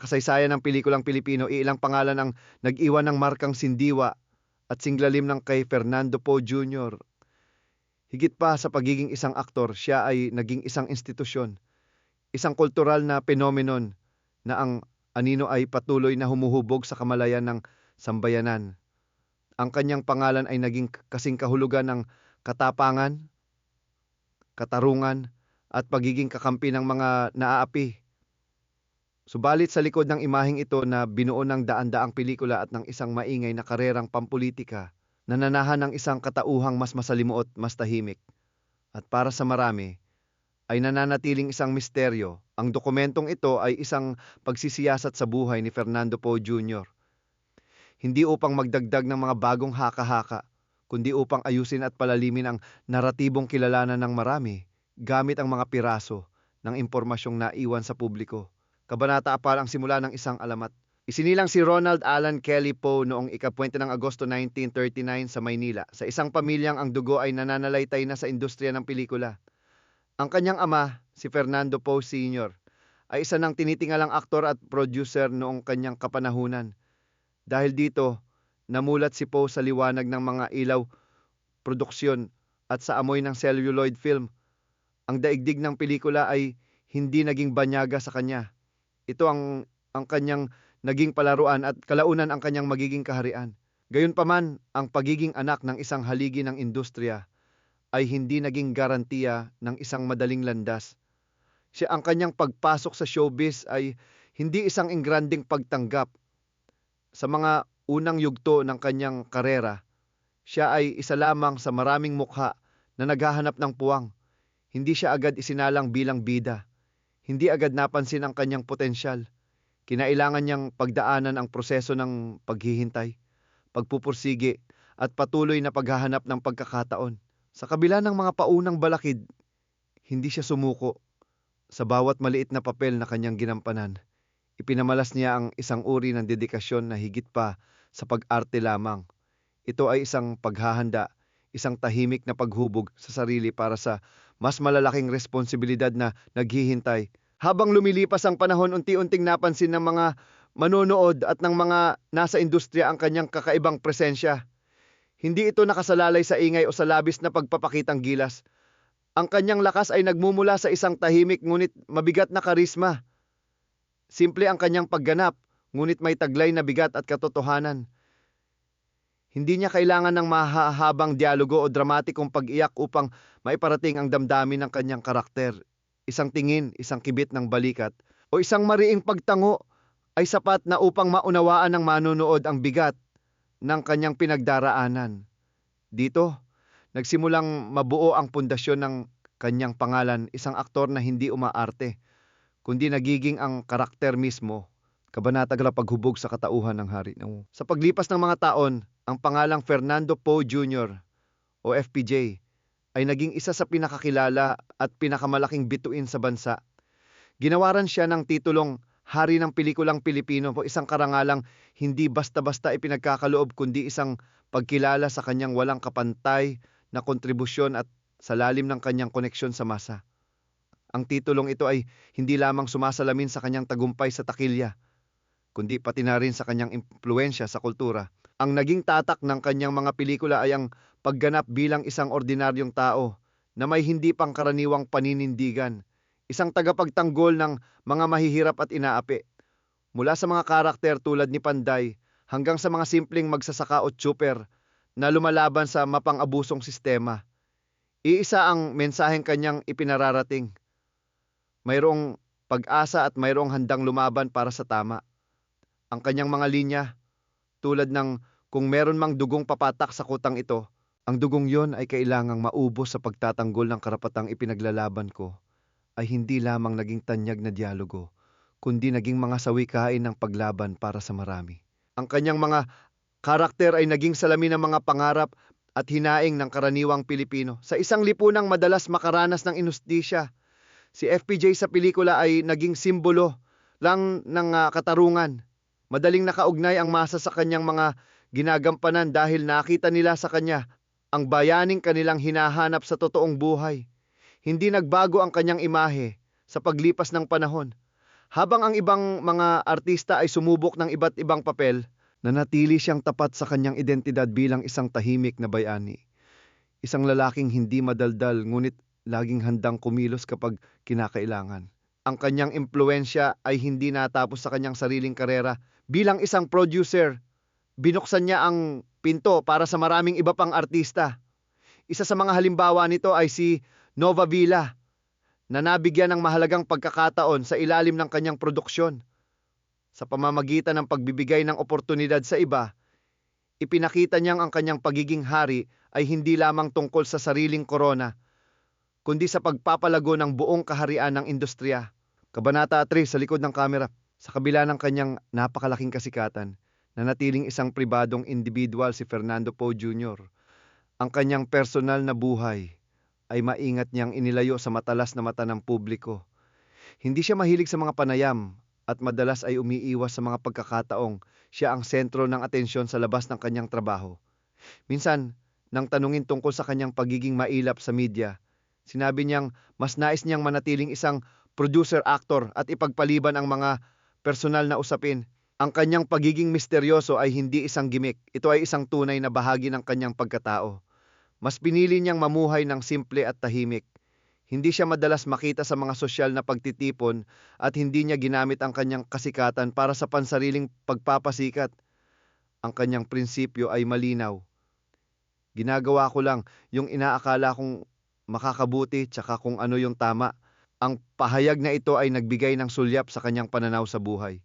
kasaysayan ng pelikulang Pilipino, iilang pangalan ang nag-iwan ng markang sindiwa at singlalim ng kay Fernando Poe Jr. Higit pa sa pagiging isang aktor, siya ay naging isang institusyon, isang kultural na phenomenon na ang anino ay patuloy na humuhubog sa kamalayan ng sambayanan. Ang kanyang pangalan ay naging kasing kahulugan ng katapangan, katarungan, at pagiging kakampi ng mga naaapi. Subalit sa likod ng imaheng ito na binuo ng daan-daang pelikula at ng isang maingay na karerang pampulitika, nananahan ng isang katauhang mas masalimuot, mas tahimik. At para sa marami, ay nananatiling isang misteryo. Ang dokumentong ito ay isang pagsisiyasat sa buhay ni Fernando Poe Jr. Hindi upang magdagdag ng mga bagong haka-haka, kundi upang ayusin at palalimin ang naratibong kilalanan ng marami gamit ang mga piraso ng impormasyong naiwan sa publiko. Kabanata 4 ang simula ng isang alamat. Isinilang si Ronald Allen Kelly Poe noong ika-20 ng Agosto 1939 sa Maynila, sa isang pamilyang ang dugo ay nananalaytay na sa industriya ng pelikula. Ang kanyang ama, si Fernando Poe Sr., ay isa ng tinitingalang aktor at producer noong kanyang kapanahunan. Dahil dito, namulat si Poe sa liwanag ng mga ilaw, produksyon at sa amoy ng celluloid film. Ang daigdig ng pelikula ay hindi naging banyaga sa kanya. Ito ang kanyang naging palaruan at kalaunan ang kanyang magiging kaharian. Gayunpaman, ang pagiging anak ng isang haligi ng industriya ay hindi naging garantiya ng isang madaling landas. Ang kanyang pagpasok sa showbiz ay hindi isang engranding pagtanggap. Sa mga unang yugto ng kanyang karera, siya ay isa lamang sa maraming mukha na naghahanap ng puwang. Hindi siya agad isinalang bilang bida. Hindi agad napansin ang kanyang potensyal. Kinailangan niyang pagdaanan ang proseso ng paghihintay, pagpupursige, at patuloy na paghahanap ng pagkakataon. Sa kabila ng mga paunang balakid, hindi siya sumuko. Sa bawat maliit na papel na kanyang ginampanan, ipinamalas niya ang isang uri ng dedikasyon na higit pa sa pag-arte lamang. Ito ay isang paghahanda, isang tahimik na paghubog sa sarili para sa mas malalaking responsibilidad na naghihintay. Habang lumilipas ang panahon, unti-unting napansin ng mga manonood at ng mga nasa industriya ang kanyang kakaibang presensya. Hindi ito nakasalalay sa ingay o sa labis na pagpapakitang gilas. Ang kanyang lakas ay nagmumula sa isang tahimik ngunit mabigat na karisma. Simple ang kanyang pagganap, ngunit may taglay na bigat at katotohanan. Hindi niya kailangan ng mahahabang dialogo o dramatikong pag-iyak upang maiparating ang damdamin ng kanyang karakter. Isang tingin, isang kibit ng balikat, o isang mariing pagtango ay sapat na upang maunawaan ng manonood ang bigat ng kanyang pinagdaraanan. Dito, nagsimulang mabuo ang pundasyon ng kanyang pangalan, isang aktor na hindi umaarte, kundi nagiging ang karakter mismo. Kabanata paghubog sa katauhan ng hari. Sa paglipas ng mga taon, ang pangalang Fernando Poe Jr. o FPJ ay naging isa sa pinakakilala at pinakamalaking bituin sa bansa. Ginawaran siya ng titulong Hari ng Pelikulang Pilipino, po isang karangalang hindi basta-basta ipinagkakaloob kundi isang pagkilala sa kanyang walang kapantay na kontribusyon at sa lalim ng kanyang koneksyon sa masa. Ang titulong ito ay hindi lamang sumasalamin sa kanyang tagumpay sa takilya, kundi pati na rin sa kanyang impluensya sa kultura. Ang naging tatak ng kanyang mga pelikula ay ang pagganap bilang isang ordinaryong tao na may hindi pangkaraniwang paninindigan, isang tagapagtanggol ng mga mahihirap at inaapi. Mula sa mga karakter tulad ni Panday hanggang sa mga simpleng magsasaka o tsuper na lumalaban sa mapang-abusong sistema. Iisa ang mensaheng kanyang ipinararating. Mayroong pag-asa at mayroong handang lumaban para sa tama. Ang kanyang mga linya, tulad ng kung meron mang dugong papatak sa kutang ito, ang dugong yon ay kailangang maubos sa pagtatanggol ng karapatang ipinaglalaban ko, ay hindi lamang naging tanyag na dialogo, kundi naging mga sawikain ng paglaban para sa marami. Ang kanyang mga karakter ay naging salamin ng mga pangarap at hinaing ng karaniwang Pilipino. Sa isang lipunang madalas makaranas ng inustisya, si FPJ sa pelikula ay naging simbolo lang ng katarungan. Madaling nakaugnay ang masa sa kanyang mga ginagampanan dahil nakita nila sa kanya ang bayaning kanilang hinahanap sa totoong buhay. Hindi nagbago ang kanyang imahe sa paglipas ng panahon. Habang ang ibang mga artista ay sumubok ng iba't ibang papel, nanatili siyang tapat sa kanyang identidad bilang isang tahimik na bayani. Isang lalaking hindi madaldal ngunit laging handang kumilos kapag kinakailangan. Ang kanyang impluensya ay hindi natapos sa kanyang sariling karera. Bilang isang producer, binuksan niya ang pinto para sa maraming iba pang artista. Isa sa mga halimbawa nito ay si Nova Villa, na nabigyan ng mahalagang pagkakataon sa ilalim ng kanyang produksyon. Sa pamamagitan ng pagbibigay ng oportunidad sa iba, ipinakita niyang ang kanyang pagiging hari ay hindi lamang tungkol sa sariling korona, kundi sa pagpapalago ng buong kaharian ng industriya. Kabanata 3 sa likod ng kamera. Sa kabila ng kanyang napakalaking kasikatan, nanatiling isang pribadong individual si Fernando Poe Jr. Ang kanyang personal na buhay ay maingat niyang inilayo sa matalas na mata ng publiko. Hindi siya mahilig sa mga panayam at madalas ay umiiwas sa mga pagkakataong siya ang sentro ng atensyon sa labas ng kanyang trabaho. Minsan, nang tanungin tungkol sa kanyang pagiging mailap sa media, sinabi niyang mas nais niyang manatiling isang producer-actor at ipagpaliban ang mga personal na usapin. Ang kanyang pagiging misteryoso ay hindi isang gimmick, ito ay isang tunay na bahagi ng kanyang pagkatao. Mas pinili niyang mamuhay ng simple at tahimik. Hindi siya madalas makita sa mga sosyal na pagtitipon at hindi niya ginamit ang kanyang kasikatan para sa pansariling pagpapasikat. Ang kanyang prinsipyo ay malinaw. Ginagawa ko lang yung inaakala kong makakabuti tsaka kung ano yung tama. Ang pahayag na ito ay nagbigay ng sulyap sa kanyang pananaw sa buhay.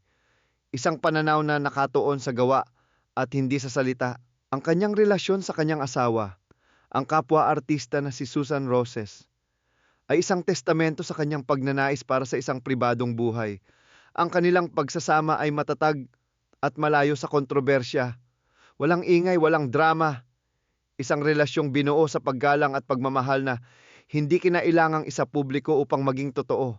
Isang pananaw na nakatuon sa gawa at hindi sa salita. Ang kanyang relasyon sa kanyang asawa, ang kapwa-artista na si Susan Roses, ay isang testamento sa kanyang pagnanais para sa isang pribadong buhay. Ang kanilang pagsasama ay matatag at malayo sa kontrobersya. Walang ingay, walang drama. Isang relasyong binuo sa paggalang at pagmamahal na hindi kinailangang isa publiko upang maging totoo.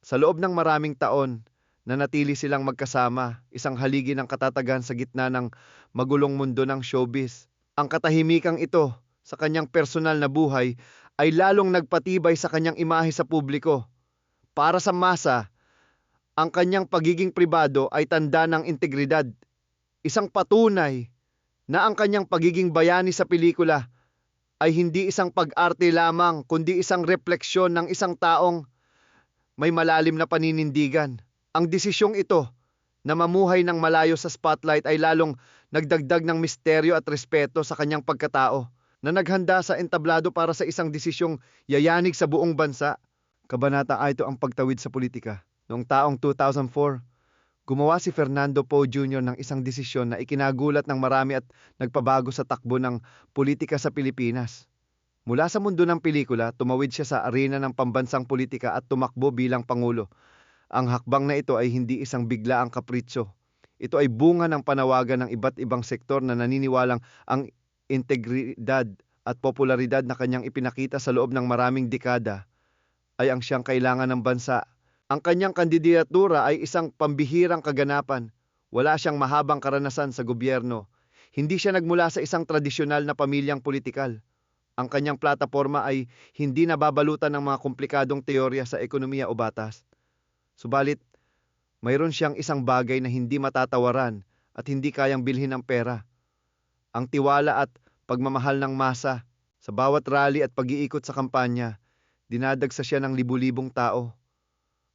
Sa loob ng maraming taon, nanatili silang magkasama, isang haligi ng katatagan sa gitna ng magulong mundo ng showbiz. Ang katahimikang ito sa kanyang personal na buhay ay lalong nagpatibay sa kanyang imahe sa publiko. Para sa masa, ang kanyang pagiging pribado ay tanda ng integridad. Isang patunay na ang kanyang pagiging bayani sa pelikula ay hindi isang pag-arte lamang kundi isang refleksyon ng isang taong may malalim na paninindigan. Ang desisyong ito na mamuhay ng malayo sa spotlight ay lalong nagdagdag ng misteryo at respeto sa kanyang pagkatao, na naghanda sa entablado para sa isang desisyong yayanig sa buong bansa. Kabanata 8 ang pagtawid sa politika. Noong taong 2004, gumawa si Fernando Poe Jr. ng isang desisyon na ikinagulat ng marami at nagpabago sa takbo ng politika sa Pilipinas. Mula sa mundo ng pelikula, tumawid siya sa arena ng pambansang politika at tumakbo bilang Pangulo. Ang hakbang na ito ay hindi isang biglaang kapritsyo. Ito ay bunga ng panawagan ng iba't ibang sektor na naniniwalang ang integridad at popularidad na kanyang ipinakita sa loob ng maraming dekada ay ang siyang kailangan ng bansa. Ang kanyang kandidatura ay isang pambihirang kaganapan. Wala siyang mahabang karanasan sa gobyerno. Hindi siya nagmula sa isang tradisyonal na pamilyang politikal. Ang kanyang plataporma ay hindi nababalutan ng mga komplikadong teorya sa ekonomiya o batas. Subalit, mayroon siyang isang bagay na hindi matatawaran at hindi kayang bilhin ng pera. Ang tiwala at pagmamahal ng masa. Sa bawat rally at pag-iikot sa kampanya, dinadagsa siya ng libu-libong tao.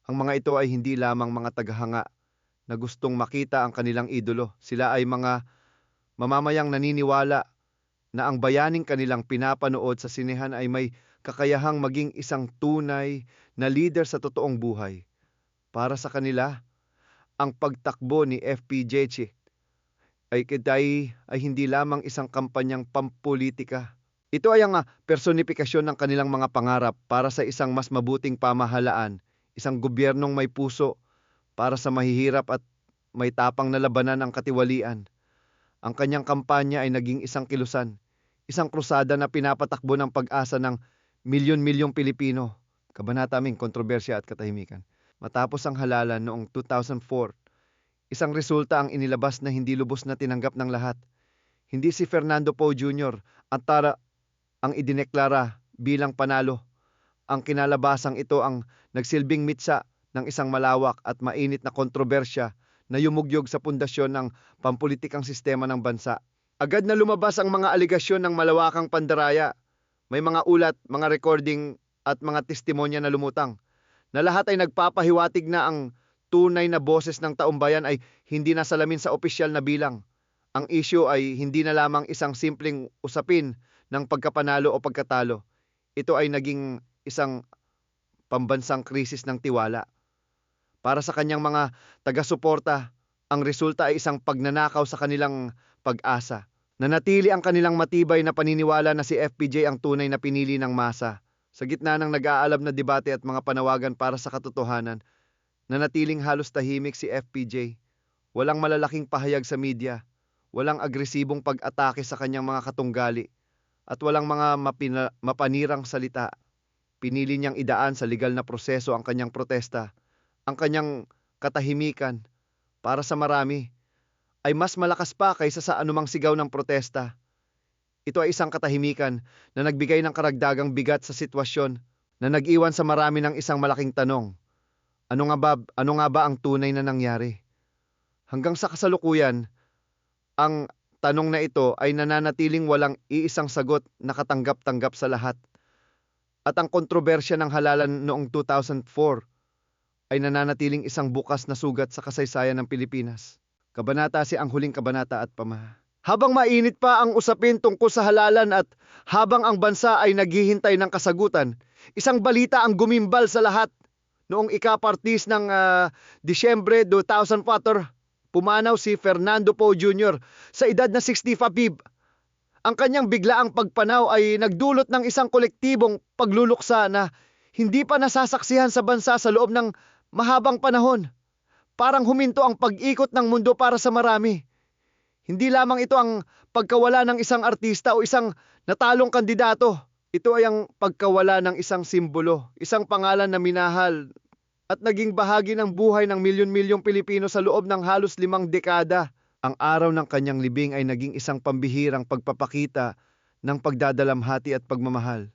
Ang mga ito ay hindi lamang mga tagahanga na gustong makita ang kanilang idolo. Sila ay mga mamamayang naniniwala na ang bayaning kanilang pinapanood sa sinehan ay may kakayahang maging isang tunay na leader sa totoong buhay. Para sa kanila, ang pagtakbo ni FPJ ay hindi lamang isang kampanyang pampolitika. Ito ay ang personifikasyon ng kanilang mga pangarap para sa isang mas mabuting pamahalaan, isang gobyernong may puso para sa mahihirap at may tapang na labanan ang katiwalian. Ang kanyang kampanya ay naging isang kilusan, isang krusada na pinapatakbo ng pag-asa ng milyon-milyong Pilipino. Kabanata 10, kontrobersya at katahimikan. Matapos ang halalan noong 2004, isang resulta ang inilabas na hindi lubos na tinanggap ng lahat. Hindi si Fernando Poe Jr. at Tara ang idineklara bilang panalo. Ang kinalabasang ito ang nagsilbing mitsa ng isang malawak at mainit na kontrobersya na yumugyog sa pundasyon ng pampulitikang sistema ng bansa. Agad na lumabas ang mga aligasyon ng malawakang pandaraya. May mga ulat, mga recording at mga testimonya na lumutang, na lahat ay nagpapahiwatig na ang tunay na boses ng taumbayan ay hindi nasalamin sa opisyal na bilang. Ang issue ay hindi na lamang isang simpleng usapin ng pagkapanalo o pagkatalo. Ito ay naging isang pambansang krisis ng tiwala. Para sa kanyang mga taga-suporta, ang resulta ay isang pagnanakaw sa kanilang pag-asa. Nanatili ang kanilang matibay na paniniwala na si FPJ ang tunay na pinili ng masa. Sa gitna ng nag-aalab na debate at mga panawagan para sa katotohanan, nanatiling halos tahimik si FPJ. Walang malalaking pahayag sa media, walang agresibong pag-atake sa kanyang mga katunggali, at walang mga mapanirang salita. Pinili niyang idaan sa legal na proseso ang kanyang protesta, ang kanyang katahimikan. Para sa marami, ay mas malakas pa kaysa sa anumang sigaw ng protesta. Ito ay isang katahimikan na nagbigay ng karagdagang bigat sa sitwasyon, na nag-iwan sa marami ng isang malaking tanong. Ano nga ba ang tunay na nangyari? Hanggang sa kasalukuyan, ang tanong na ito ay nananatiling walang iisang sagot na katanggap-tanggap sa lahat. At ang kontrobersya ng halalan noong 2004 ay nananatiling isang bukas na sugat sa kasaysayan ng Pilipinas. Kabanata 10 ang huling kabanata at pamaha. Habang mainit pa ang usapin tungkol sa halalan at habang ang bansa ay naghihintay ng kasagutan, isang balita ang gumimbal sa lahat. Noong ikapartis ng Disyembre 2004, pumanaw si Fernando Poe Jr. sa edad na 65. Ang kanyang biglaang pagpanaw ay nagdulot ng isang kolektibong pagluluksa na hindi pa nasasaksihan sa bansa sa loob ng mahabang panahon. Parang huminto ang pag-ikot ng mundo para sa marami. Hindi lamang ito ang pagkawala ng isang artista o isang natalong kandidato. Ito ay ang pagkawala ng isang simbolo, isang pangalan na minahal at naging bahagi ng buhay ng milyon-milyong Pilipino sa loob ng halos 5 dekada. Ang araw ng kanyang libing ay naging isang pambihirang pagpapakita ng pagdadalamhati at pagmamahal.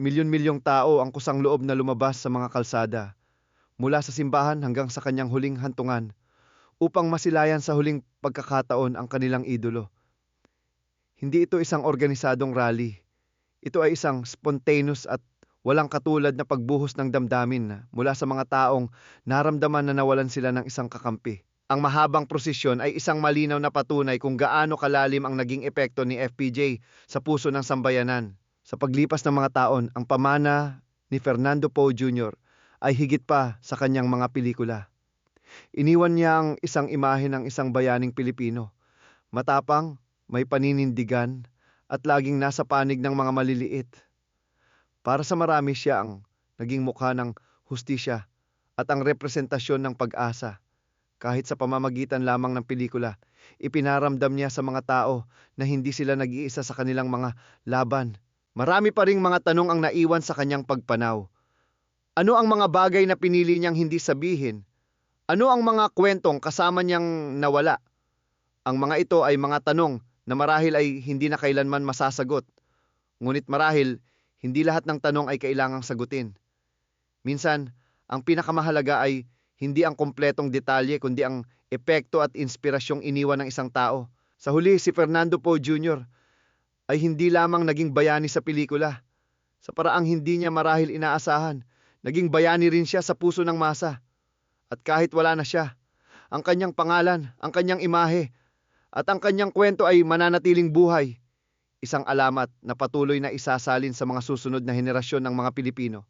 Milyon-milyong tao ang kusang loob na lumabas sa mga kalsada, mula sa simbahan hanggang sa kanyang huling hantungan, upang masilayan sa huling pagkakataon ang kanilang idolo. Hindi ito isang organisadong rally. Ito ay isang spontaneous at walang katulad na pagbuhos ng damdamin mula sa mga taong naramdaman na nawalan sila ng isang kakampi. Ang mahabang prosesyon ay isang malinaw na patunay kung gaano kalalim ang naging epekto ni FPJ sa puso ng sambayanan. Sa paglipas ng mga taon, ang pamana ni Fernando Poe Jr. ay higit pa sa kanyang mga pelikula. Iniwan niya ang isang imahe ng isang bayaning Pilipino. Matapang, may paninindigan, at laging nasa panig ng mga maliliit. Para sa marami siya ang naging mukha ng hustisya at ang representasyon ng pag-asa. Kahit sa pamamagitan lamang ng pelikula, ipinaramdam niya sa mga tao na hindi sila nag-iisa sa kanilang mga laban. Marami pa ring mga tanong ang naiwan sa kanyang pagpanaw. Ano ang mga bagay na pinili niyang hindi sabihin? Ano ang mga kwentong kasama niyang nawala? Ang mga ito ay mga tanong na marahil ay hindi na kailanman masasagot. Ngunit marahil, hindi lahat ng tanong ay kailangang sagutin. Minsan, ang pinakamahalaga ay hindi ang kompletong detalye kundi ang epekto at inspirasyong iniwan ng isang tao. Sa huli, si Fernando Poe Jr. ay hindi lamang naging bayani sa pelikula. Sa paraang hindi niya marahil inaasahan, naging bayani rin siya sa puso ng masa. At kahit wala na siya, ang kanyang pangalan, ang kanyang imahe, at ang kanyang kwento ay mananatiling buhay. Isang alamat na patuloy na isasalin sa mga susunod na henerasyon ng mga Pilipino.